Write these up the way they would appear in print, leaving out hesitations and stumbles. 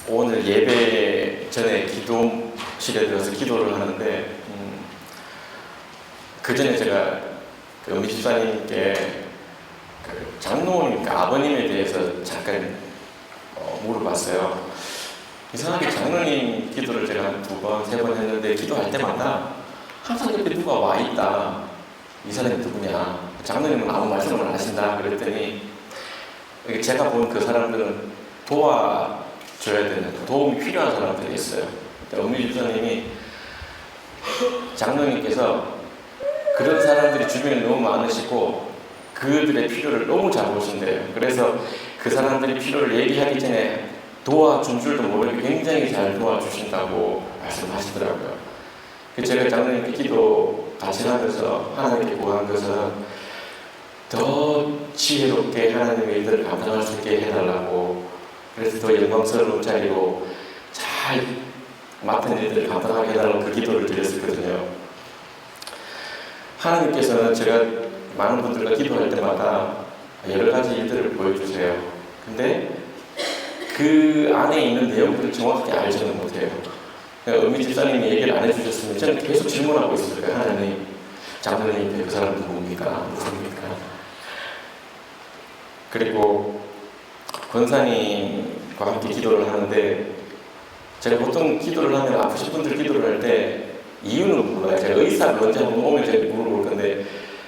오늘 예배 전에 기도실에 들어서 기도를 하는데 그 전에 제가 그 은미 집사님께 그 장로님, 아버님에 대해서 잠깐 물어봤어요. 이상하게 장로님 기도를 제가 한 2번, 3번 했는데 기도할 때마다 항상 옆에 누가 와 있다. 이 사람이 누구냐? 장로님은 아무 말씀을 안 하신다. 그랬더니 제가 본 그 사람들은 도와줘야 되는, 도움이 필요한 사람들이 있어요. 은미 집사님이 장로님께서 그런 사람들이 주변에 너무 많으시고 그들의 필요를 너무 잘 보신대요. 그래서 그 사람들이 필요를 얘기하기 전에 도와준 줄도 모르게 굉장히 잘 도와주신다고 말씀하시더라고요. 제가 장로님께 기도 같이 하면서 하나님께 구한 것은 더 지혜롭게 하나님의 일들을 감당할 수 있게 해달라고, 그래서 더 영광스러운 자리로 잘 맡은 일들을 감당하게 해달라고 그 기도를 드렸었거든요. 하나님께서는 제가 많은 분들과 기도할 때마다 여러 가지 일들을 보여주세요. 근데 그 안에 있는 내용들을 정확하게 알지는 못해요. 은미 집사님이 얘기를 안 해주셨으면 저는 계속 질문하고 있을 거예요. 하나님, 장로님, 그 사람 누굽니까? 그리고 권사님과 함께 기도를 하는데, 제가 보통 기도를 하면 아프신 분들 기도를 할 때 이유는 몰라요. 제가 의사를 언제 한번 오면 제가 물어볼 건데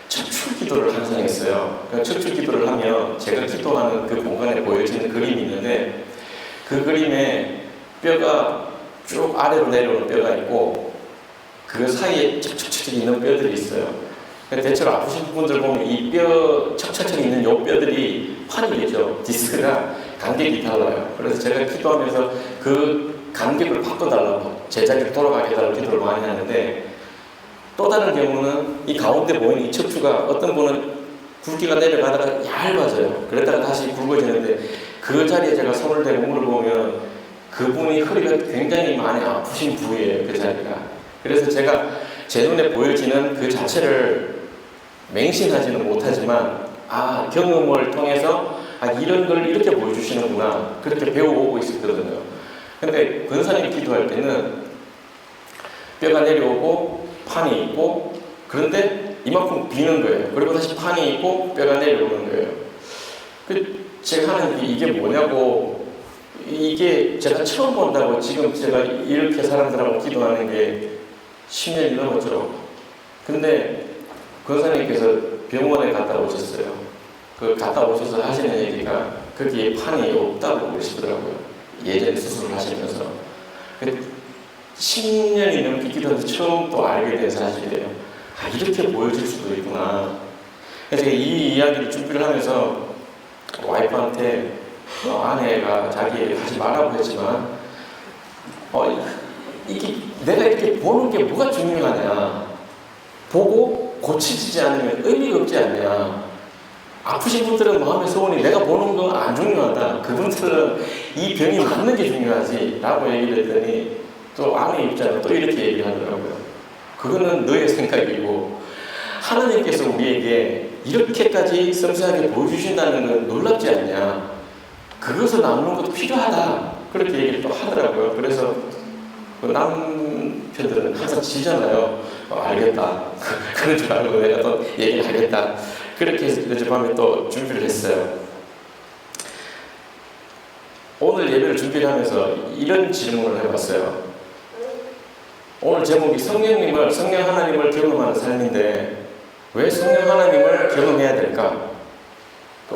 척추 기도를 항상 했어요. 그러니까 척추 기도를 하면 제가 기도하는 그 공간에 보여지는 그림이 있는데, 그 그림에 뼈가 쭉 아래로 내려오는 뼈가 있고 그 사이에 척척척 있는 뼈들이 있어요. 대체로 아프신 분들 보면 이 뼈 척척척 있는 요 뼈들이 판이겠죠. 디스크가 간격이 달라요. 그래서 제가 기도하면서 그 간격을 바꿔달라고, 제자리로 돌아가게 해달라고 기도를 많이 하는데, 또 다른 경우는 이 가운데 보이는 이 척추가 어떤 분은 굵기가 내려가다가 얇아져요. 그러다가 다시 굵어지는데, 그 자리에 제가 손을 대고 물어보면 그분이 허리가 굉장히 많이 아프신 부위예요. 그 자리가. 그래서 제가 제 눈에 보여지는 그 자체를 맹신하지는 못하지만 경험을 통해서 이런 걸 이렇게 보여주시는구나, 그렇게 배워오고 있었거든요. 근데 권사님이 기도할 때는 뼈가 내려오고 판이 있고, 그런데 이만큼 비는 거예요. 그리고 다시 판이 있고 뼈가 내려오는 거예요. 제가 하는 게 이게 뭐냐고, 이게 제가 처음 본다고, 지금 제가 이렇게 사람들하고 기도하는 게 10년이 넘었죠. 근데 권사님께서 병원에 갔다 오셨어요. 갔다 오셔서 하시는 얘기가 거기에 판이 없다고 그러시더라고요. 예전에 수술을 하시면서. 10년이 넘게 기도해서 처음 또 알게 된 사실이에요. 이렇게 보여질 수도 있구나. 그래서 이 이야기를 준비를 하면서 와이프한테 아내가 자기 하지 말라고 했지만 이게 내가 이렇게 보는 게 뭐가 중요하냐, 보고 고치지 않으면 의미가 없지 않냐, 아프신 분들은 마음의 소원이 내가 보는 건 안 중요하다, 그분들은 이 병이 맞는 게 중요하지 라고 얘기를 했더니 또 아내 입장은 또 이렇게 얘기를 하더라고요. 그거는 너의 생각이고 하나님께서 우리에게 이렇게까지 섬세하게 보여주신다는 건 놀랍지 않냐, 그것을 나누는 것도 필요하다, 그렇게 얘기를 또 하더라고요. 그래서 남편들은 항상 지잖아요. 알겠다. 그런 줄 알고 내가 또 얘기를 하겠다. 그렇게 해서 어젯밤에 또 준비를 했어요. 오늘 예배를 준비를 하면서 이런 질문을 해봤어요. 오늘 제목이 성령 하나님을 경험하는 삶인데 왜 성령 하나님을 경험해야 될까?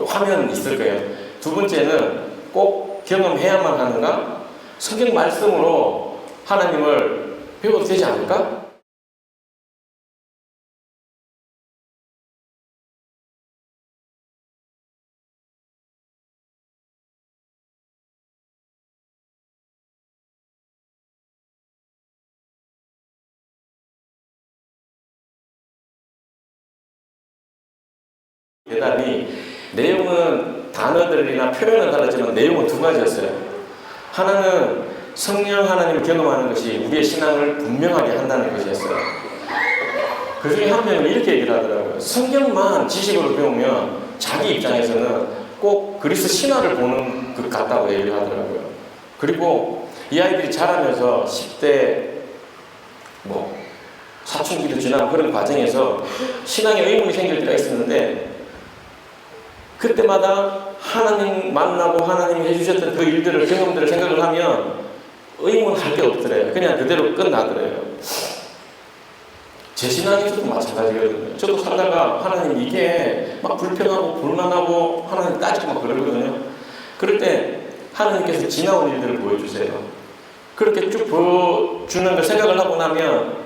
화면 있을 거예요. 두 번째는 꼭 경험해야만 하는가? 성경 말씀으로 하나님을 배워도 되지 않을까? 대답이, 내용은 단어들이나 표현은 달랐지만 내용은 2가지였어요. 하나는 성령 하나님을 경험하는 것이 우리의 신앙을 분명하게 한다는 것이었어요. 그 중에 한 명은 이렇게 얘기를 하더라고요. 성경만 지식으로 배우면 자기 입장에서는 꼭 그리스 신화를 보는 것 같다고 얘기를 하더라고요. 그리고 이 아이들이 자라면서 10대 사춘기도 지나고 그런 과정에서 신앙의 의문이 생길 때가 있었는데, 그때마다 하나님 만나고 하나님이 해주셨던 그 일들을, 경험들을 생각을 하면 의문할 게 없더래요. 그냥 그대로 끝나더래요. 제 신앙에서도 마찬가지거든요. 저도 살다가 하나님 이게 막 불평하고 불만하고 하나님 따지고 막 그러거든요. 그럴 때 하나님께서 지나온 일들을 보여주세요. 그렇게 쭉 보여주는 걸 생각을 하고 나면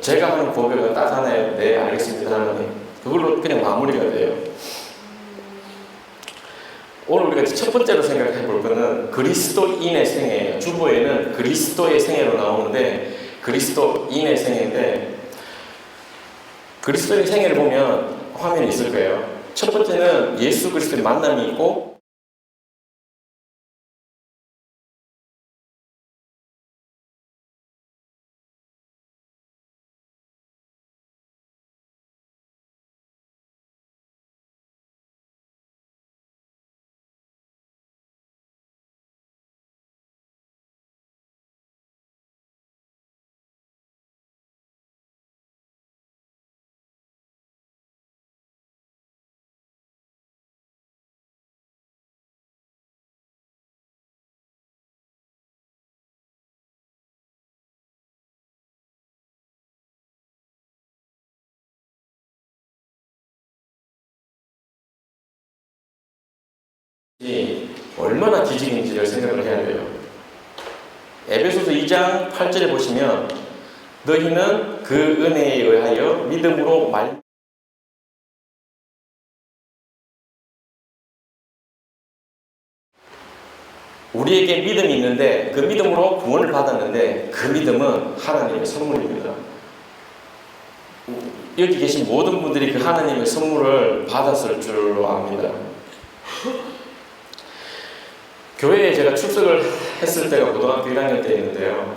제가 하는 고백은 딱 하나예요. 네, 알겠습니다, 하나님. 그걸로 그냥 마무리가 돼요. 오늘 우리가 첫 번째로 생각해 볼 거는 그리스도인의 생애예요. 주보에는 그리스도의 생애로 나오는데, 그리스도인의 생애인데, 그리스도의 생애를 보면 화면이 있을 거예요. 첫 번째는 예수 그리스도의 만남이 있고, 얼마나 기적인지를 생각을 해야 돼요. 에베소서 2장 8절에 보시면 너희는 그 은혜에 의하여 믿음으로 우리에게 믿음이 있는데 그 믿음으로 구원을 받았는데 그 믿음은 하나님의 선물입니다. 여기 계신 모든 분들이 그 하나님의 선물을 받았을 줄로 압니다. 교회에 제가 출석을 했을 때가 고등학교 1학년 때였는데요.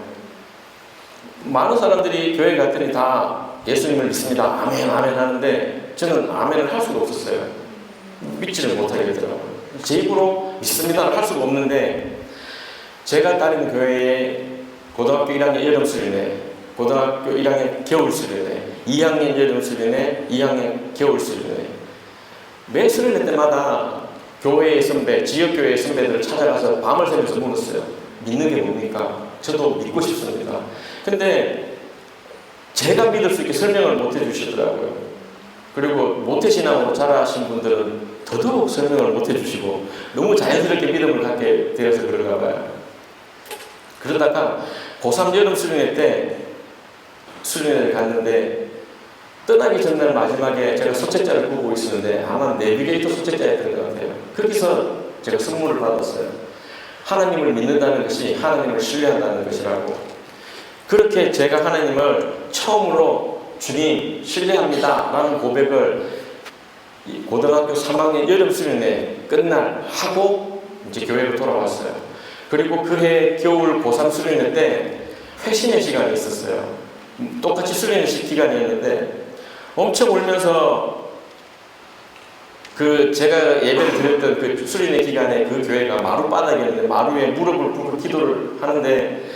많은 사람들이 교회 갔더니 다 예수님을 믿습니다. 아멘, 아멘 하는데 저는 아멘을 할 수가 없었어요. 믿지를 못하겠더라고요. 제 입으로 믿습니다를 할 수가 없는데, 제가 다니는 교회에 고등학교 1학년 여름 수련회, 고등학교 1학년 겨울 수련회, 2학년 여름 수련회, 2학년 겨울 수련회, 매 수련회 때마다 교회의 선배, 지역교회의 선배들을 찾아가서 밤을 새면서 물었어요. 믿는 게 뭡니까? 저도 믿고 싶습니다. 근데 제가 믿을 수 있게 설명을 못 해주시더라고요. 그리고 모태신앙으로 자라신 분들은 더더욱 설명을 못 해주시고 너무 자연스럽게 믿음을 갖게 되어서 그런가 봐요. 그러다가 고3 여름 수련회 때 수련회를 갔는데, 떠나기 전날 마지막에 제가 소책자를 보고 있었는데 아마 내비게이터 소책자였던 것 같아요. 거기서 제가 선물을 받았어요. 하나님을 믿는다는 것이 하나님을 신뢰한다는 것이라고. 그렇게 제가 하나님을 처음으로 주님 신뢰합니다 라는 고백을 고등학교 3학년 여름 수련회 끝날 하고 이제 교회로 돌아왔어요. 그리고 그해 겨울 고3 수련회 때 회심의 시간이 있었어요. 똑같이 수련회 기간이었는데 엄청 울면서 제가 예배를 드렸던 그 수련회 기간에 그 교회가 마룻바닥이었는데 마루에 무릎을 꿇고 기도를 하는데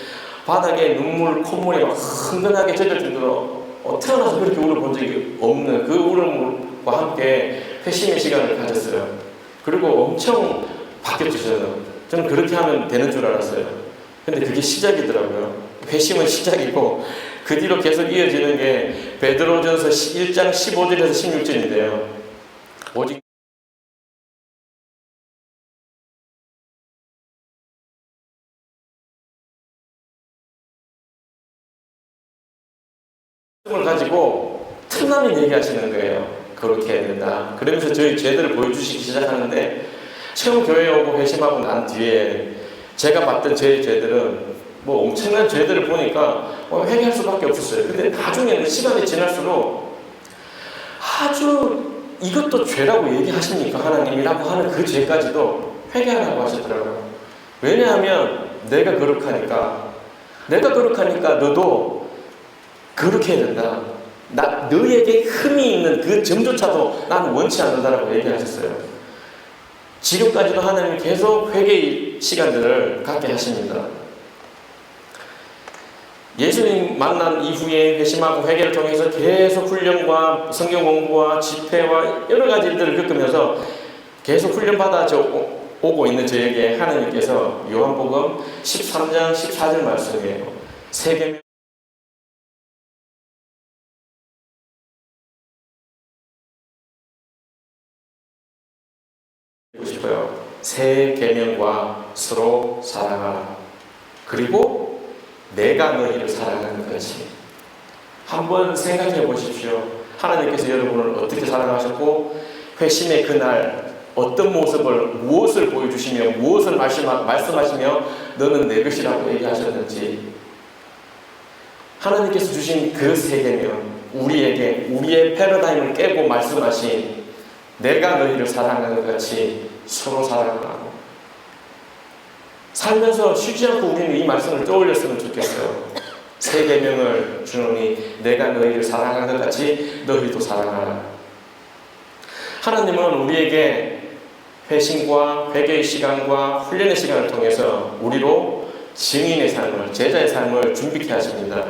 바닥에 눈물, 콧물이 막 흥건하게 젖을 정도로 태어나서 그렇게 울어본 적이 없는 그 울음과 함께 회심의 시간을 가졌어요. 그리고 엄청 바뀌었죠. 저는 그렇게 하면 되는 줄 알았어요. 근데 그게 시작이더라고요. 회심은 시작이고 그 뒤로 계속 이어지는 게 베드로전서 1장 15절에서 16절인데요. 오직 을 가지고 틈나는 얘기하시는 거예요. 그렇게 해야 된다. 그러면서 저희 죄들을 보여주시기 시작하는데, 처음 교회에 오고 회심하고 난 뒤에 제가 봤던 제 죄들은 엄청난 죄들을 보니까 회개할 수밖에 없었어요. 근데 나중에는 시간이 지날수록 아주 이것도 죄라고 얘기하십니까 하나님이라고 하는 그 죄까지도 회개하라고 하시더라고요. 왜냐하면 내가 거룩하니까 너도 그렇게 해야 된다. 너에게 흠이 있는 그 점조차도 나는 원치 않는다라고 얘기하셨어요. 지금까지도 하나님이 계속 회개의 시간들을 갖게 하십니다. 예수님 만난 이후에 회심하고 회개를 통해서 계속 훈련과 성경 공부와 집회와 여러 가지 일들을 겪으면서 계속 훈련받아 오고 있는 저에게 하나님께서 요한복음 13장 14절 말씀이에요. 세 계명 싶어요. 새 계명과 서로 사랑하라. 그리고 내가 너희를 사랑하는 것이. 한번 생각해 보십시오. 하나님께서 여러분을 어떻게 사랑하셨고 회심의 그날 어떤 모습을 무엇을 보여주시며 무엇을 말씀하시며 너는 내 것이라고 얘기하셨는지. 하나님께서 주신 그 세 계명, 우리에게 우리의 패러다임을 깨고 말씀하신 내가 너희를 사랑하는 것 같이 서로 사랑하고 살면서 쉬지 않고 우리는 이 말씀을 떠올렸으면 좋겠어요. 새 계명을 주노니 내가 너희를 사랑하는 것 같이 너희도 사랑하라. 하나님은 우리에게 회심과 회개의 시간과 훈련의 시간을 통해서 우리로 증인의 삶을, 제자의 삶을 준비케 하십니다.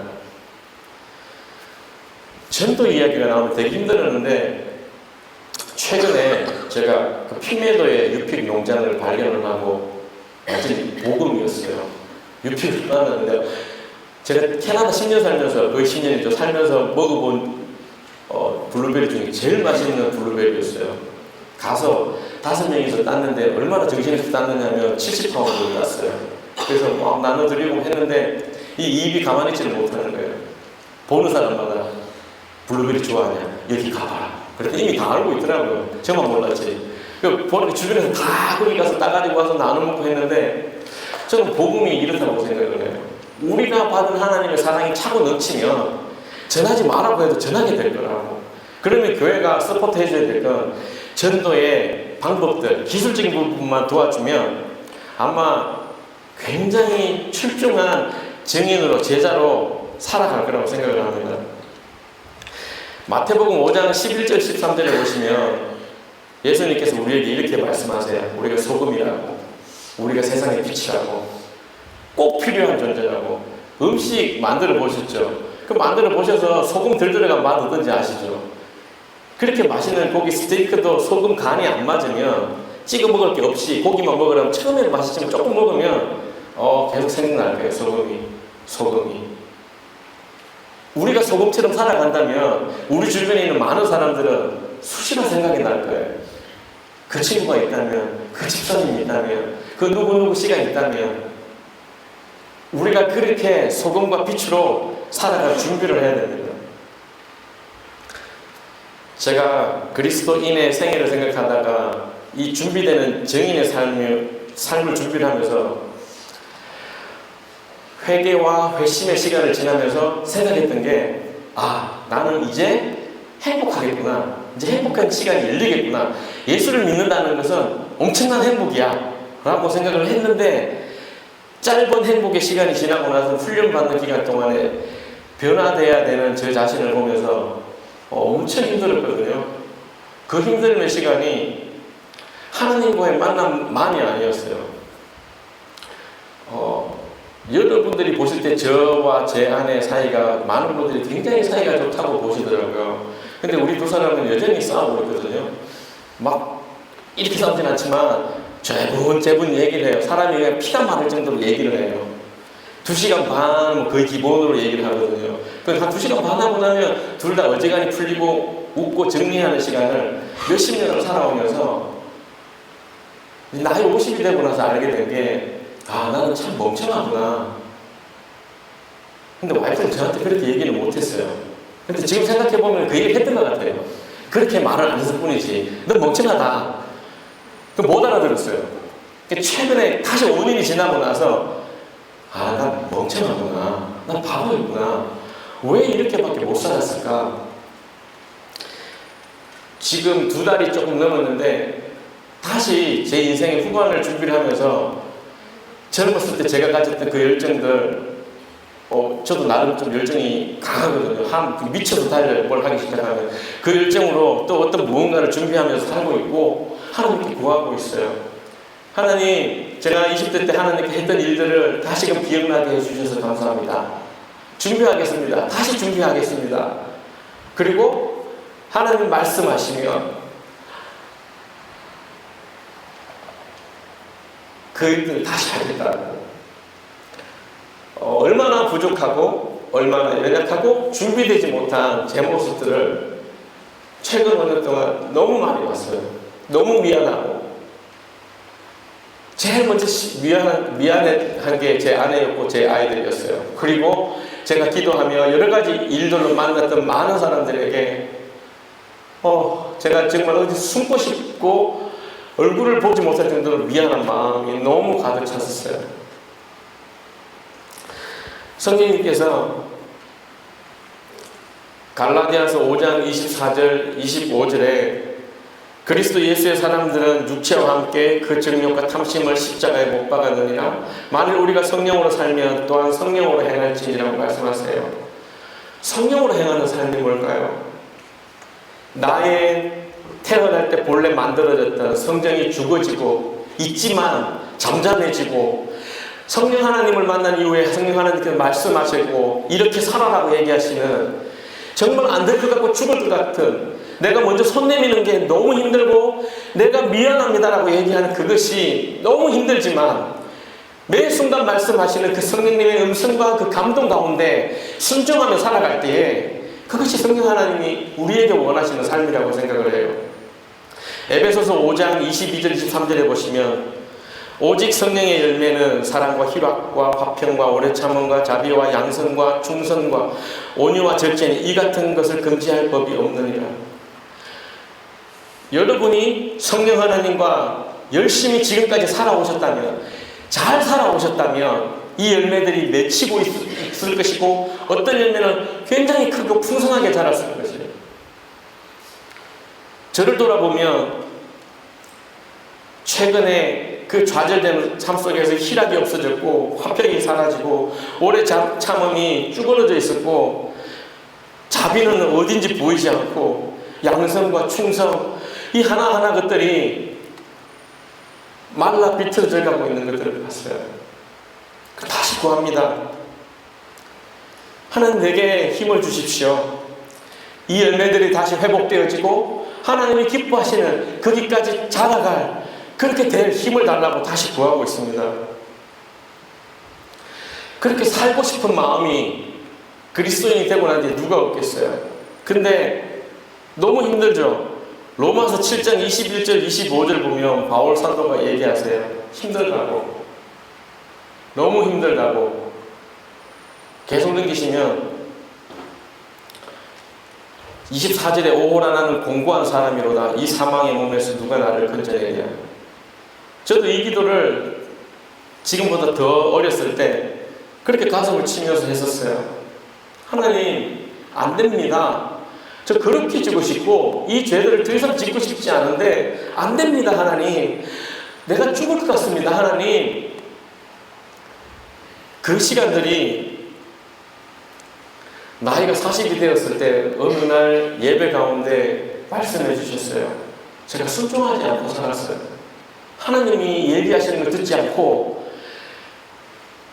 전도 이야기가 나오면 되게 힘들었는데 최근에 제가 그 핑메도의 유픽 농장을 발견을 하고 완전히 복음이었어요. 유픽을 만났는데 제가 캐나다 10년 살면서 거의 10년이죠. 살면서 먹어본 블루베리 중에 제일 맛있는 블루베리였어요. 가서 5명이서 땄는데 얼마나 정신없이 땄느냐면 70파운드를 땄어요. 그래서 막 나눠드리고 했는데 이 입이 가만히 있지를 못하는 거예요. 보는 사람마다 블루베리 좋아하냐? 여기 가봐라. 그랬더니 이미 다 알고 있더라고요. 저만 몰랐지. 보니까 주변에서 다 거기 가서 따가지고 와서 나눠 먹고 했는데 저는 복음이 이렇다고 생각을 해요. 우리가 받은 하나님의 사랑이 차고 넘치면 전하지 말라고 해도 전하게 될 거라고. 그러면 교회가 서포트 해줘야 될 건 전도의 방법들, 기술적인 부분만 도와주면 아마 굉장히 출중한 증인으로 제자로 살아갈 거라고 생각을 합니다. 마태복음 5장 11절 13절에 보시면 예수님께서 우리에게 이렇게 말씀하세요. 우리가 소금이라고, 우리가 세상의 빛이라고, 꼭 필요한 존재라고. 음식 만들어 보셨죠? 그 만들어 보셔서 소금 덜 들어간 맛 어떤지 아시죠? 그렇게 맛있는 고기 스테이크도 소금 간이 안 맞으면 찍어 먹을 게 없이 고기만 먹으라면 처음에는 맛있지만 조금 먹으면 계속 생각날 거예요. 소금이. 우리가 소금처럼 살아간다면 우리 주변에 있는 많은 사람들은 수시로 생각이 날 거예요. 그 친구가 있다면, 그 집사님이 있다면, 그 누구누구 씨가 있다면 우리가 그렇게 소금과 빛으로 살아갈 준비를 해야 됩니다. 제가 그리스도인의 생애를 생각하다가 이 준비되는 증인의 삶을 준비를 하면서 회개와 회심의 시간을 지나면서 생각했던 게 나는 이제 행복하겠구나. 이제 행복한 시간이 열리겠구나. 예수를 믿는다는 것은 엄청난 행복이야 라고 생각을 했는데 짧은 행복의 시간이 지나고 나서 훈련받는 기간 동안에 변화돼야 되는 저 자신을 보면서 엄청 힘들었거든요. 그 힘듦의 시간이 하나님과의 만남만이 아니었어요. 여러분들이 보실 때 저와 제 아내 사이가 많은 분들이 굉장히 사이가 좋다고 보시더라고요. 근데 우리 두 사람은 여전히 싸우고 있거든요. 막 이렇게 싸우진 않지만 재분 얘기를 해요. 사람이 그냥 피가 마를 정도로 얘기를 해요. 2시간 반 거의 기본으로 얘기를 하거든요. 한 2시간 반 하고 나면 둘 다 어지간히 풀리고 웃고 정리하는 시간을 몇십 년을 살아오면서 나이 50이 되고 나서 알게 된 게 나는 참 멍청하구나. 근데 와이프는 저한테 그렇게 얘기는 못했어요. 근데 지금 생각해보면 그 얘기를 했던 것 같아요. 그렇게 말을 안 했을 뿐이지. 너 멍청하다. 못 알아들었어요. 최근에 다시 5년이 지나고 나서 난 멍청하구나. 난 바보였구나. 왜 이렇게밖에 못 살았을까? 지금 2달이 조금 넘었는데 다시 제 인생의 후반을 준비를 하면서 젊었을 때 제가 가졌던 그 열정들 저도 나름 좀 열정이 강하거든요. 미쳐서 달려요. 뭘 하기 시작하면 그 열정으로 또 어떤 무언가를 준비하면서 살고 있고 하나님께 구하고 있어요. 하나님, 제가 20대 때 하나님께 했던 일들을 다시금 기억나게 해주셔서 감사합니다. 준비하겠습니다. 다시 준비하겠습니다. 그리고 하나님 말씀하시면 그 일들을 다시 하겠다고. 얼마나 부족하고 얼마나 연약하고 준비되지 못한 제 모습들을 최근 5년 동안 너무 많이 봤어요. 너무 미안하고, 제일 먼저 미안한 게 제 아내였고 제 아이들이었어요. 그리고 제가 기도하며 여러 가지 일들로 만났던 많은 사람들에게 제가 정말 어디 숨고 싶고 얼굴을 보지 못할 정도로 미안한 마음이 너무 가득 찼었어요. 성령님께서 갈라디아서 5장 24절 25절에 그리스도 예수의 사람들은 육체와 함께 그 정욕과 탐심을 십자가에 못 박았느니라. 만일 우리가 성령으로 살면 또한 성령으로 행할지니라고 말씀하세요. 성령으로 행하는 삶이 뭘까요? 나의 태어날 때 본래 만들어졌던 성정이 죽어지고 있지만 잠잠해지고, 성령 하나님을 만난 이후에 성령 하나님께서 말씀하시고 이렇게 살아라고 얘기하시는, 정말 안 될 것 같고 죽을 것 같은, 내가 먼저 손 내미는 게 너무 힘들고 내가 미안합니다라고 얘기하는 그것이 너무 힘들지만, 매 순간 말씀하시는 그 성령님의 음성과 그 감동 가운데 순종하며 살아갈 때에 그것이 성령 하나님이 우리에게 원하시는 삶이라고 생각을 해요. 에베소서 5장 22절 23절에 보시면, 오직 성령의 열매는 사랑과 희락과 화평과 오래 참음과 자비와 양선과 충성과 온유와 절제니 이 같은 것을 금지할 법이 없느니라. 여러분이 성령 하나님과 열심히 지금까지 살아오셨다면, 잘 살아오셨다면 이 열매들이 맺히고 있을 것이고, 어떤 열매는 굉장히 크고 풍성하게 자랐을 것이에요. 저를 돌아보면 최근에 그 좌절되는 삶 속에서 희락이 없어졌고 화평이 사라지고 오래 참음이 쭈그러져 있었고 자비는 어딘지 보이지 않고 양성과 충성, 이 하나하나 것들이 말라 비틀어져 가고 있는 것들을 봤어요. 다시 구합니다. 하나님, 내게 힘을 주십시오. 이 열매들이 다시 회복되어지고 하나님이 기뻐하시는 거기까지 자라갈, 그렇게 될 힘을 달라고 다시 구하고 있습니다. 그렇게 살고 싶은 마음이 그리스도인이 되고 난 뒤에 누가 없겠어요? 근데 너무 힘들죠. 로마서 7장 21절 25절 보면 바울 사도가 얘기하세요. 힘들다고, 너무 힘들다고. 계속 넘기시면 24절에 오호라 나는 공고한 사람이로다. 이 사망의 몸에서 누가 나를 건져내냐. 저도 이 기도를 지금보다 더 어렸을 때 그렇게 가슴을 치면서 했었어요. 하나님, 안 됩니다. 저 그렇게 지고 싶고 이 죄들을 더 이상 짓고 싶지 않은데 안 됩니다. 하나님, 내가 죽을 것 같습니다. 하나님. 그 시간들이 나이가 40이 되었을 때 어느 날 예배 가운데 말씀해 주셨어요. 제가 순종하지 않고 살았어요. 하나님이 얘기하시는 걸 듣지 않고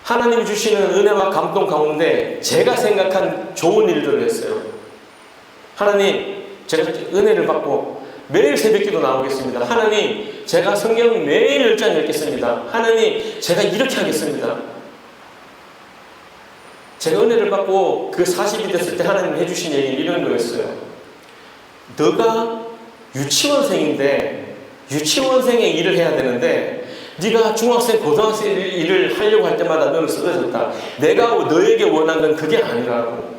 하나님이 주시는 은혜와 감동 가운데 제가 생각한 좋은 일들을 했어요. 하나님, 제가 은혜를 받고 매일 새벽기도 나오겠습니다. 하나님, 제가 성경 매일 10장 읽겠습니다. 하나님, 제가 이렇게 하겠습니다. 제가 은혜를 받고 그 40이 됐을 때 하나님 해주신 얘기는 이런 거였어요. 너가 유치원생인데 유치원생의 일을 해야 되는데 네가 중학생, 고등학생 일을 하려고 할 때마다 너는 쓰러졌다. 내가 너에게 원한 건 그게 아니라고.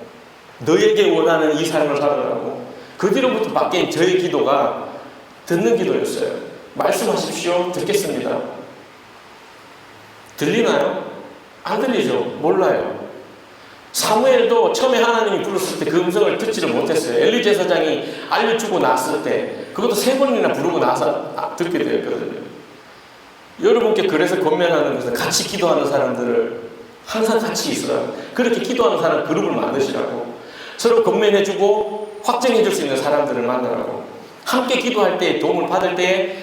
너에게 원하는 이 삶을 살아라고. 그 뒤로부터 바뀐 저의 기도가 듣는 기도였어요. 말씀하십시오. 듣겠습니다. 들리나요? 안 들리죠? 몰라요. 사무엘도 처음에 하나님이 불렀을 때 그 음성을 듣지를 못했어요. 엘리 제사장이 알려주고 났을 때 그것도 3번이나 부르고 나서 듣게 되었거든요. 여러분께 그래서 권면하는 것은 같이 기도하는 사람들을 항상 같이 있으라. 그렇게 기도하는 사람 그룹을 만드시라고. 서로 권면해주고 확정해줄 수 있는 사람들을 만나라고. 함께 기도할 때, 도움을 받을 때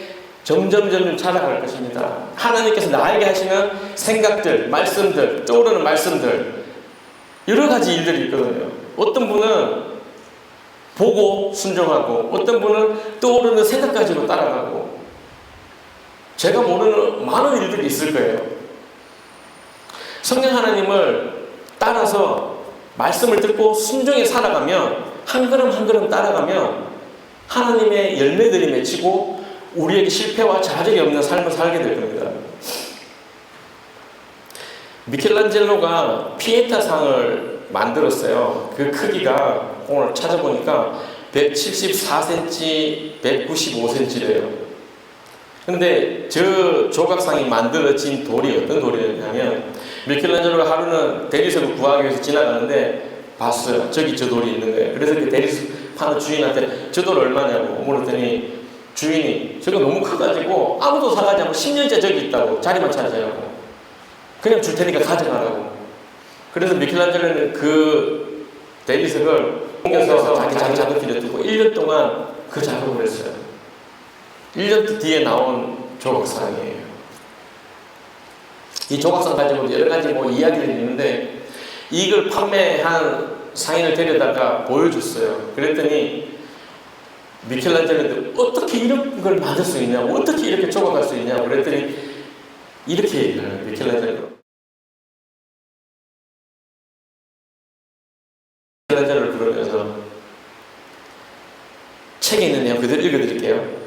점점 자라갈 것입니다. 하나님께서 나에게 하시는 생각들, 말씀들, 떠오르는 말씀들, 여러 가지 일들이 있거든요. 어떤 분은 보고 순종하고, 어떤 분은 떠오르는 생각 가지고 따라가고, 제가 모르는 많은 일들이 있을 거예요. 성령 하나님을 따라서 말씀을 듣고 순종해 살아가면, 한 걸음 한 걸음 따라가면 하나님의 열매들이 맺히고 우리에게 실패와 좌절이 없는 삶을 살게 될 겁니다. 미켈란젤로가 피에타 상을 만들었어요. 그 크기가 오늘 찾아보니까 174cm, 195cm래요. 근데 저 조각상이 만들어진 돌이 어떤 돌이었냐면, 미켈란젤로가 하루는 대리석을 구하기 위해서 지나가는데 봤어요. 저기 저 돌이 있는 거예요. 그래서 그 대리석 파는 주인한테 저 돌 얼마냐고 물었더니 주인이 저거 너무 커가지고 아무도 사가지 않고 10년째 저기 있다고, 자리만 찾아야고, 그냥 줄 테니까 가져가라고. 그래서 미켈란젤로는 그 대리석을 옮겨서 자기 작업실에 두고 1년 동안 그 작업을 했어요. 1년 뒤에 나온 조각상이에요. 이 조각상 가지고 여러 가지 이야기들이 있는데, 이걸 판매한 상인을 데려다가 보여줬어요. 그랬더니 미켈란젤로한테 어떻게 이런 걸 만들 수 있냐고, 어떻게 이렇게 조각할 수 있냐고 그랬더니 이렇게 얘기해요. 미켈란젤로를 부르면서 책에 있는 내용 그대로 읽어드릴게요.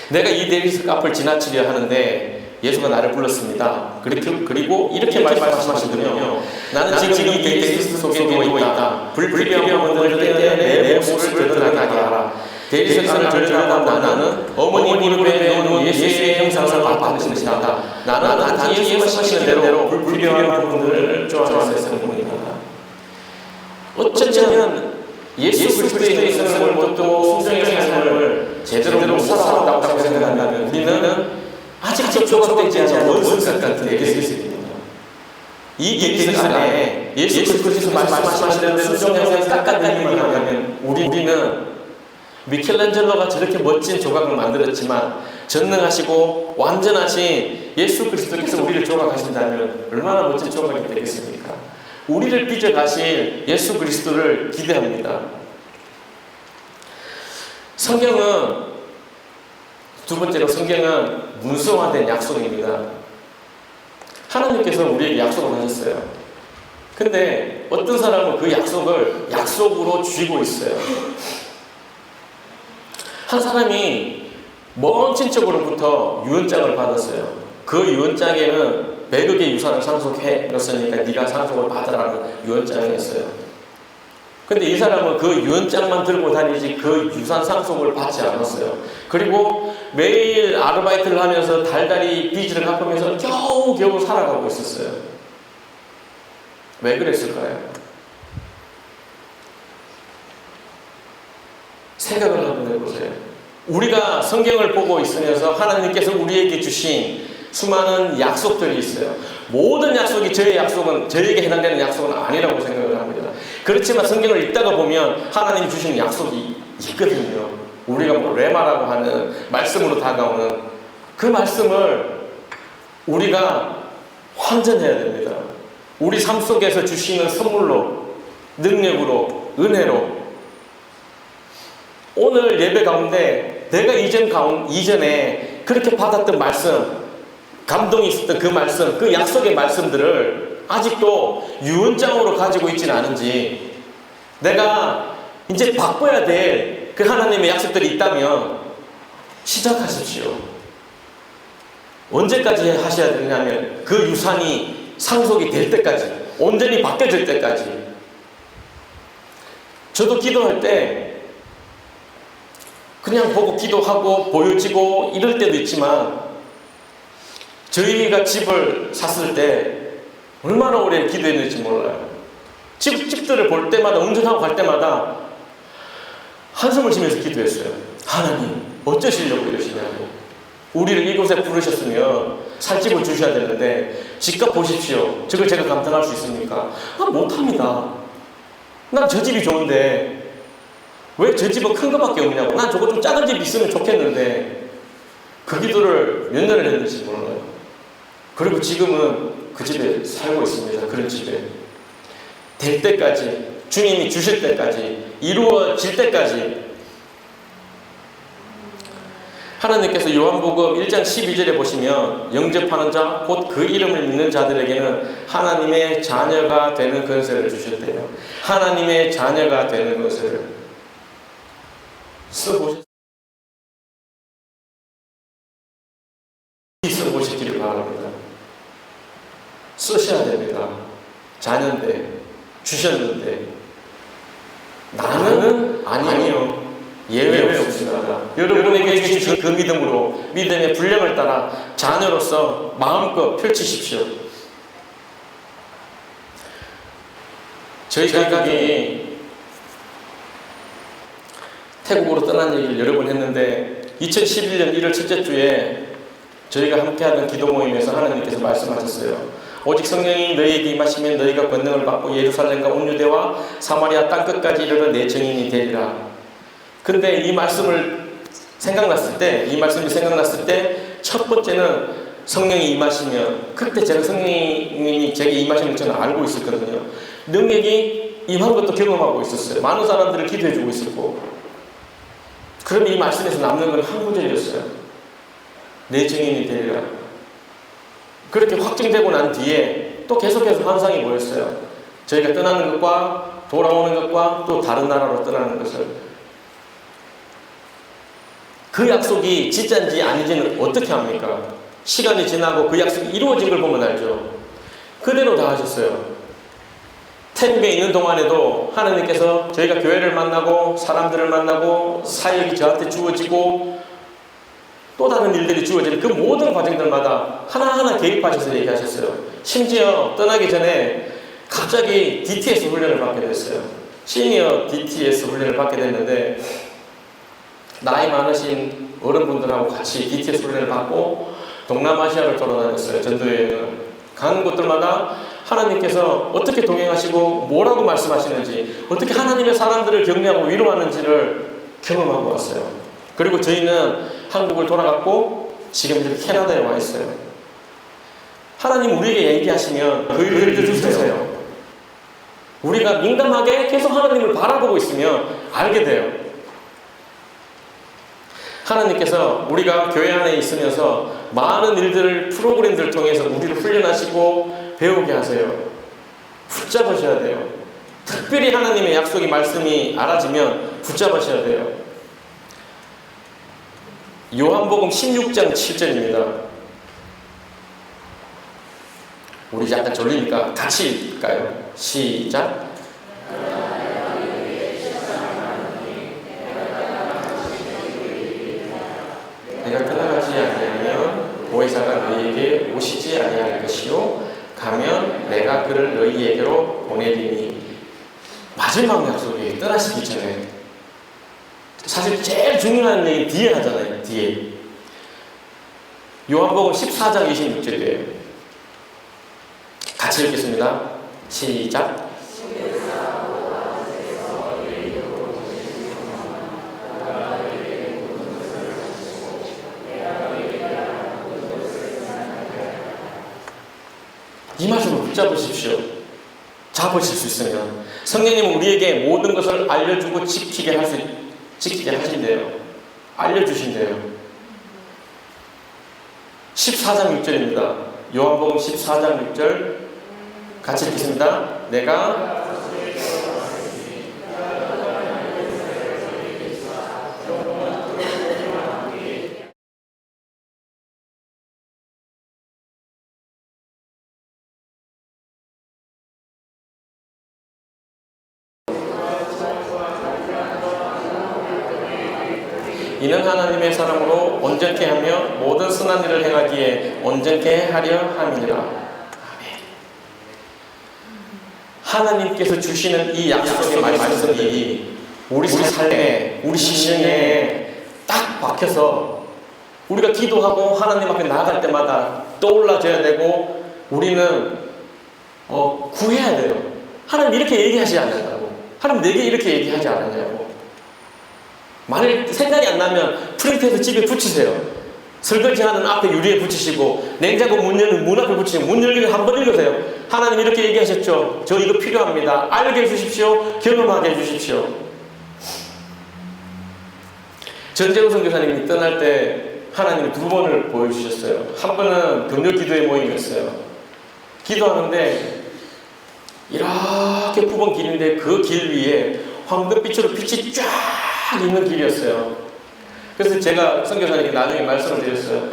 내가 이 대리석 앞을 지나치려 하는데 예수가 나를 불렀습니다. 그리고 이렇게 말씀하시더군요. 나는 지금 이 대리석 속에 누워 있다. 불필요한 것들을 떼내 내 모습을 드러나게 하라. 대리석 안을 들여다보다 나는 어머니 무릎에 놓은 예수의 형상을 봤다는 것이다. 나는 단지 예수가 시키는 대로 불필요한 부분들을 쫓아내서 뿐이다. 어쩌면 예수 그리스도의 있는 것도 순종의 삶을 제대로 못 살아왔다고 생각한다면 우리는 아직 조각되지 않은 원수석 같은 대리석입니다. 이 대리석 안에 예수 그리스도께서 말씀하시는 대로 순종의 삶을 깎아내기만 하면 우리는 미켈란젤로가 저렇게 멋진 조각을 만들었지만 전능하시고 완전하신 예수 그리스도께서 우리를 조각하신다면 얼마나 멋진 조각이 되겠습니까? 우리를 빚어가실 예수 그리스도를 기대합니다. 성경은, 두 번째로 성경은 문서화된 약속입니다. 하나님께서 우리에게 약속을 하셨어요. 근데 어떤 사람은 그 약속을 약속으로 쥐고 있어요. 한 사람이 먼 친척으로부터 유언장을 받았어요. 그 유언장에는 100억의 유산을 상속해 놨으니까 네가 상속을 받으라는 유언장이었어요. 근데 이 사람은 그 유언장만 들고 다니지 그 유산 상속을 받지 않았어요. 그리고 매일 아르바이트를 하면서 달달이 빚을 갚으면서 겨우 살아가고 있었어요. 왜 그랬을까요? 생각을 한번 해보세요. 우리가 성경을 보고 있으면서 하나님께서 우리에게 주신 수많은 약속들이 있어요. 모든 약속이 저의 약속은, 저에게 해당되는 약속은 아니라고 생각을 합니다. 그렇지만 성경을 읽다가 보면 하나님이 주시는 약속이 있거든요. 우리가 레마라고 하는 말씀으로 다가오는 그 말씀을 우리가 환전해야 됩니다. 우리 삶 속에서 주시는 선물로, 능력으로, 은혜로. 오늘 예배 가운데 내가 이전에 그렇게 받았던 말씀, 감동이 있었던 그 말씀, 그 약속의 말씀들을 아직도 유언장으로 가지고 있지는 않은지, 내가 이제 바꿔야 될 그 하나님의 약속들이 있다면 시작하십시오. 언제까지 하셔야 되냐면 그 유산이 상속이 될 때까지, 온전히 바뀌어질 때까지. 저도 기도할 때 그냥 보고 기도하고 보여지고 이럴 때도 있지만, 저희가 집을 샀을 때 얼마나 오래 기도했는지 몰라요. 집들을 볼 때마다, 운전하고 갈 때마다 한숨을 쉬면서 기도했어요. 하나님, 어쩌시려고 이러시냐고. 우리를 이곳에 부르셨으면 살 집을 주셔야 되는데 집값 보십시오. 저걸 제가 감당할 수 있습니까? 못합니다. 난 저 집이 좋은데 왜 저 집은 큰 거밖에 없냐고. 난 저거 좀 작은 집 있으면 좋겠는데 그 기도를 몇 년을 했는지 몰라요. 그리고 지금은 그 집에 살고 있습니다. 그런 집에. 될 때까지, 주님이 주실 때까지, 이루어질 때까지. 하나님께서 요한복음 1장 12절에 보시면 영접하는 자, 곧 그 이름을 믿는 자들에게는 하나님의 자녀가 되는 권세를 주셨대요. 하나님의 자녀가 되는 권세를 써보시기를 바랍니다. 쓰셔야 됩니다. 자녀인데, 주셨는데 나는 아니요. 예외 없습니다. 여러분에게 주신 그 믿음으로 믿음의 분량을 따라 자녀로서 마음껏 펼치십시오. 저희 가족이 태국으로 떠난 얘기를 여러 번 했는데 2011년 1월 첫째 주에 저희가 함께하는 기도 모임에서 하나님께서 말씀하셨어요. 오직 성령이 너희에게 임하시면 너희가 권능을 받고 예루살렘과 온 유대와 사마리아 땅끝까지 이르러 내 증인이 되리라. 근데 이 말씀이 생각났을 때 첫 번째는 성령이 임하시면, 그때 제가 성령님이 제게 임하시는 저는 알고 있었거든요. 능력이 임한 것도 경험하고 있었어요. 많은 사람들을 기도해 주고 있었고. 그러면 이 말씀에서 남는 건 한 구절이었어요. 내 증인이 되리라. 그렇게 확증되고 난 뒤에 또 계속해서 환상이 보였어요. 저희가 떠나는 것과 돌아오는 것과 또 다른 나라로 떠나는 것을. 그 약속이 진짜인지 아닌지는 어떻게 합니까? 시간이 지나고 그 약속이 이루어진 걸 보면 알죠. 그대로 다 하셨어요. 태국에 있는 동안에도 하나님께서 저희가 교회를 만나고 사람들을 만나고 사역이 저한테 주어지고 또 다른 일들이 주어지는 그 모든 과정들마다 하나하나 개입하셔서 얘기하셨어요. 심지어 떠나기 전에 갑자기 DTS 훈련을 받게 됐어요. 시니어 DTS 훈련을 받게 됐는데 나이 많으신 어른분들하고 같이 DTS 훈련을 받고 동남아시아를 돌아다녔어요. 전도여행을. 가는 곳들마다 하나님께서 어떻게 동행하시고 뭐라고 말씀하시는지, 어떻게 하나님의 사람들을 격려하고 위로하는지를 경험하고 왔어요. 그리고 저희는 한국을 돌아갔고 지금 이렇게 캐나다에 와 있어요. 하나님 우리에게 얘기하시면 그 일을 주세요. 우리가 민감하게 계속 하나님을 바라보고 있으면 알게 돼요. 하나님께서 우리가 교회 안에 있으면서 많은 일들을, 프로그램들을 통해서 우리를 훈련하시고 배우게 하세요. 붙잡으셔야 돼요. 특별히 하나님의 약속이, 말씀이 알아지면 붙잡으셔야 돼요. 요한복음 16장 7절입니다. 우리 약간 졸리니까 같이 읽을까요? 시작. 내가 떠나가지 아니하면 보혜사가 너희에게 오시지 아니할 것이요 가면 내가 그를 너희에게로 보내리니. 마지막 약속이 떠나시기 전에 사실 제일 중요한 얘기 뒤에 하잖아요. 뒤에 요한복음 14장 26절이에요. 같이 읽겠습니다. 시작. 이 말씀을 붙잡으십시오. 잡으실 수 있으면. 성령님은 우리에게 모든 것을 알려주고 지키게 하신대요. 알려주신대요. 14장 6절입니다. 요한복음 14장 6절 같이 읽겠습니다. 내가 이는 하나님의 사람으로 온전케 하며 모든 선한 일을 행하기에 온전케 하려 함이니라. 아멘. 하나님께서 주시는 이 약속의 말씀이 우리 삶에, 우리 신령에 딱 박혀서 우리가 기도하고 하나님 앞에 나아갈 때마다 떠올라져야 되고, 우리는 구해야 돼요. 하나님 이렇게 얘기하지 않았다고. 하나님 내게 이렇게 얘기하지 않았냐고. 만일 생각이 안 나면 프린트해서 집에 붙이세요. 설거지하는 앞에 유리에 붙이시고 냉장고 문 앞에 붙이시고 문 열기를 한번 읽으세요. 하나님 이렇게 얘기하셨죠. 저 이거 필요합니다. 알게 해주십시오. 경험하게 해주십시오. 전재호 선교사님이 떠날 때 하나님이 두 번을 보여주셨어요. 한 번은 금요 기도회 모임이었어요. 기도하는데 이렇게 굽은 길인데 그 길 위에 황금빛으로 빛이 쫙 있는 길이었어요. 그래서 제가 선교사님께 나중에 말씀을 드렸어요.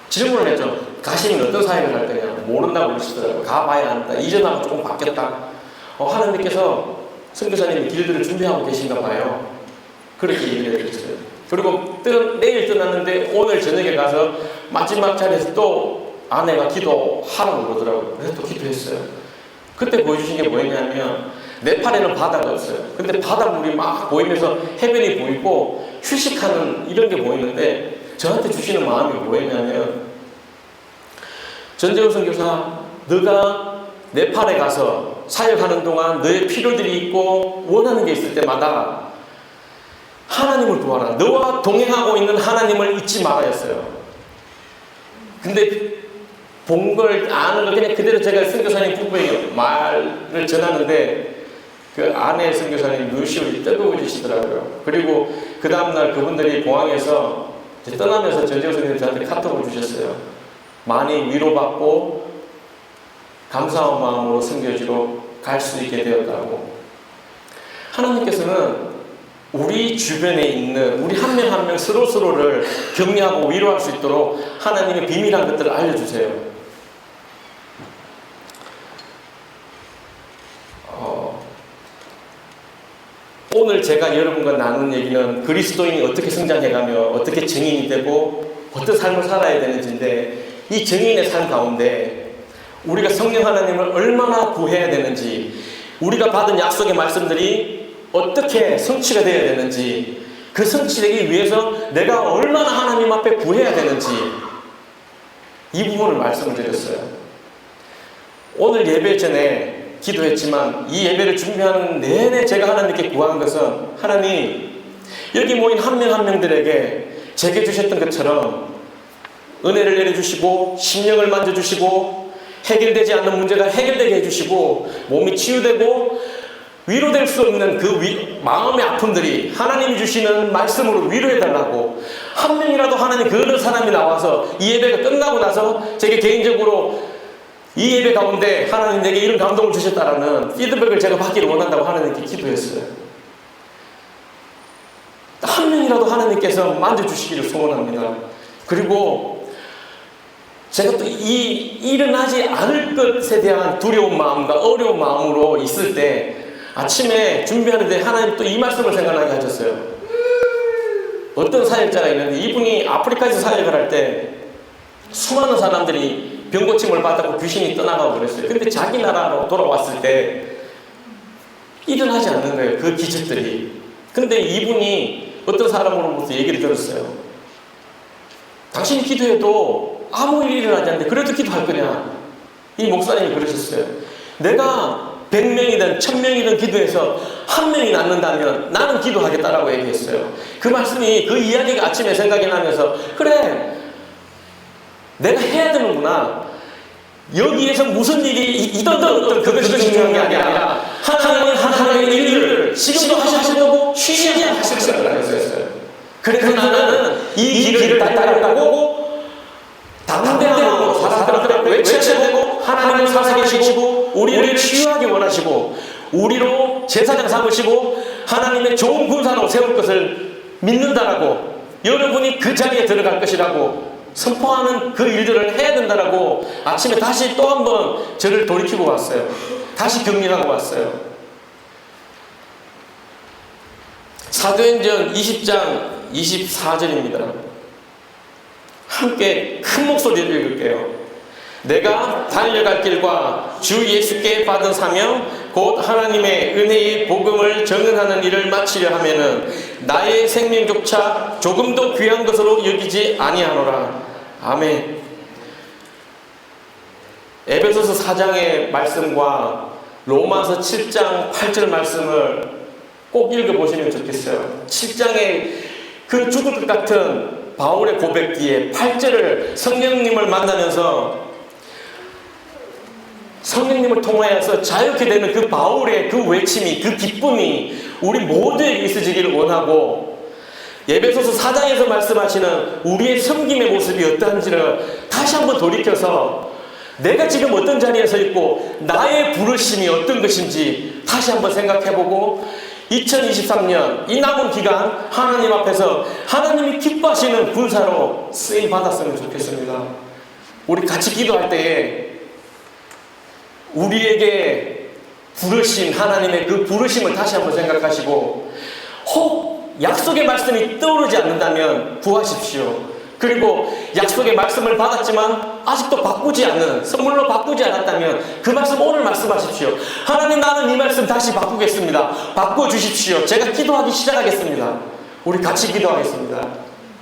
질문을 했죠. 가시면 어떤 사역을 할 거냐. 모른다고 그러시더라고요. 가봐야 한다. 이전하고 조금 바뀌었다. 하나님께서 선교사님이 길들을 준비하고 계신가 봐요. 그렇게 얘기를 해드렸어요. 그리고 내일 떠났는데 오늘 저녁에 가서 마지막 자리에서 또 아내가 기도하라고 그러더라고요. 그래서 또 기도했어요. 그때 보여주신 게 뭐였냐면 내 팔에는 바다가 없어요. 근데 바닷물이 막 보이면서 해변이 보이고 휴식하는 이런 게 보이는데 저한테 주시는 마음이 뭐였냐면 전재호 선교사 너가 네팔에 가서 사역하는 동안 너의 필요들이 있고 원하는 게 있을 때마다 하나님을 구하라. 너와 동행하고 있는 하나님을 잊지 말아였어요. 근데 본 걸 아는 걸 그냥 그대로 제가 선교사님 부부에게 말을 전하는데 그 아내 선교사님 눈시울이 뜨거워지시더라고요. 그리고 그 다음날 그분들이 공항에서 떠나면서 전재호 선생님이 저한테 카톡을 주셨어요. 많이 위로받고 감사한 마음으로 선교지로 갈 수 있게 되었다고. 하나님께서는 우리 주변에 있는 우리 한 명 한 명 서로를 격려하고 위로할 수 있도록 하나님의 비밀한 것들을 알려주세요. 오늘 제가 여러분과 나눈 얘기는 그리스도인이 어떻게 성장해가며 어떻게 증인이 되고 어떤 삶을 살아야 되는지인데 이 증인의 삶 가운데 우리가 성령 하나님을 얼마나 구해야 되는지 우리가 받은 약속의 말씀들이 어떻게 성취가 되어야 되는지 그 성취되기 위해서 내가 얼마나 하나님 앞에 구해야 되는지 이 부분을 말씀을 드렸어요. 오늘 예배 전에 기도했지만 이 예배를 준비하는 내내 제가 하나님께 구한 것은 하나님 여기 모인 한 명 한 명들에게 제게 주셨던 것처럼 은혜를 내려주시고 심령을 만져주시고 해결되지 않는 문제가 해결되게 해주시고 몸이 치유되고 위로될 수 없는 그 마음의 아픔들이 하나님이 주시는 말씀으로 위로해달라고 한 명이라도 하나님 그런 사람이 나와서 이 예배가 끝나고 나서 제게 개인적으로 이 예배 가운데 하나님 내게 이런 감동을 주셨다라는 피드백을 제가 받기를 원한다고 하나님께 기도했어요. 한 명이라도 하나님께서 만져주시기를 소원합니다. 그리고 제가 또 일어나지 않을 것에 대한 두려운 마음과 어려운 마음으로 있을 때 아침에 준비하는데 하나님 또 이 말씀을 생각나게 하셨어요. 어떤 사역자가 있는데 이분이 아프리카에서 사역을 할 때 수많은 사람들이 병고침을 받았고 귀신이 떠나가고 그랬어요. 근데 자기 나라로 돌아왔을 때 일어나지 않는 거예요. 그 기적들이. 근데 이분이 어떤 사람으로부터 얘기를 들었어요. 당신이 기도해도 아무 일이 일어나지 않는데 그래도 기도할 거냐. 이 목사님이 그러셨어요. 내가 100명이든 1000명이든 기도해서 한 명이 낫는다면 나는 기도하겠다라고 얘기했어요. 그 말씀이 그 이야기가 아침에 생각이 나면서 그래 내가 해야 되는구나. 여기에서 무슨 일이 있던 그것이 중요한 게 아니라 하나님의 일을 지금도 하실 거고 쉬지 않으실 거라고 했어요. 그래서 나는 이 길을 따라가고 담대함으로 사람들을 외쳐보고 하나님을 살아계시고 우리를 치유하기 원하시고 우리로 제사장 삼으시고 하나님의 좋은 군사로 세울 것을 믿는다라고 여러분이 그 자리에 들어갈 것이라고 선포하는 그 일들을 해야 된다라고 아침에 다시 또 한 번 저를 돌이키고 왔어요. 다시 격려하고 왔어요. 사도행전 20장 24절입니다. 함께 큰 목소리로 읽을게요. 내가 달려갈 길과 주 예수께 받은 사명 곧 하나님의 은혜의 복음을 전언하는 일을 마치려 하면은 나의 생명조차 조금도 귀한 것으로 여기지 아니하노라. 아멘. 에베소서 4장의 말씀과 로마서 7장 8절 말씀을 꼭 읽어보시면 좋겠어요. 7장에 그 죽을 것 같은 바울의 고백 뒤에 8절을 성령님을 만나면서 성령님을 통하여서 자유케 되는 그 바울의 그 외침이, 그 기쁨이 우리 모두에게 있어지기를 원하고, 에베소서 4장에서 말씀하시는 우리의 섬김의 모습이 어떠한지를 다시 한번 돌이켜서 내가 지금 어떤 자리에 서 있고 나의 부르심이 어떤 것인지 다시 한번 생각해보고 2023년 이 남은 기간 하나님 앞에서 하나님이 기뻐하시는 군사로 쓰임 받았으면 좋겠습니다. 우리 같이 기도할 때에 우리에게 부르신 하나님의 그 부르심을 다시 한번 생각하시고, 혹 약속의 말씀이 떠오르지 않는다면 구하십시오. 그리고 약속의 말씀을 받았지만 아직도 바꾸지 않는, 선물로 바꾸지 않았다면 그 말씀 오늘 말씀하십시오. 하나님, 나는 이 말씀 다시 바꾸겠습니다. 바꿔주십시오. 제가 기도하기 시작하겠습니다. 우리 같이 기도하겠습니다.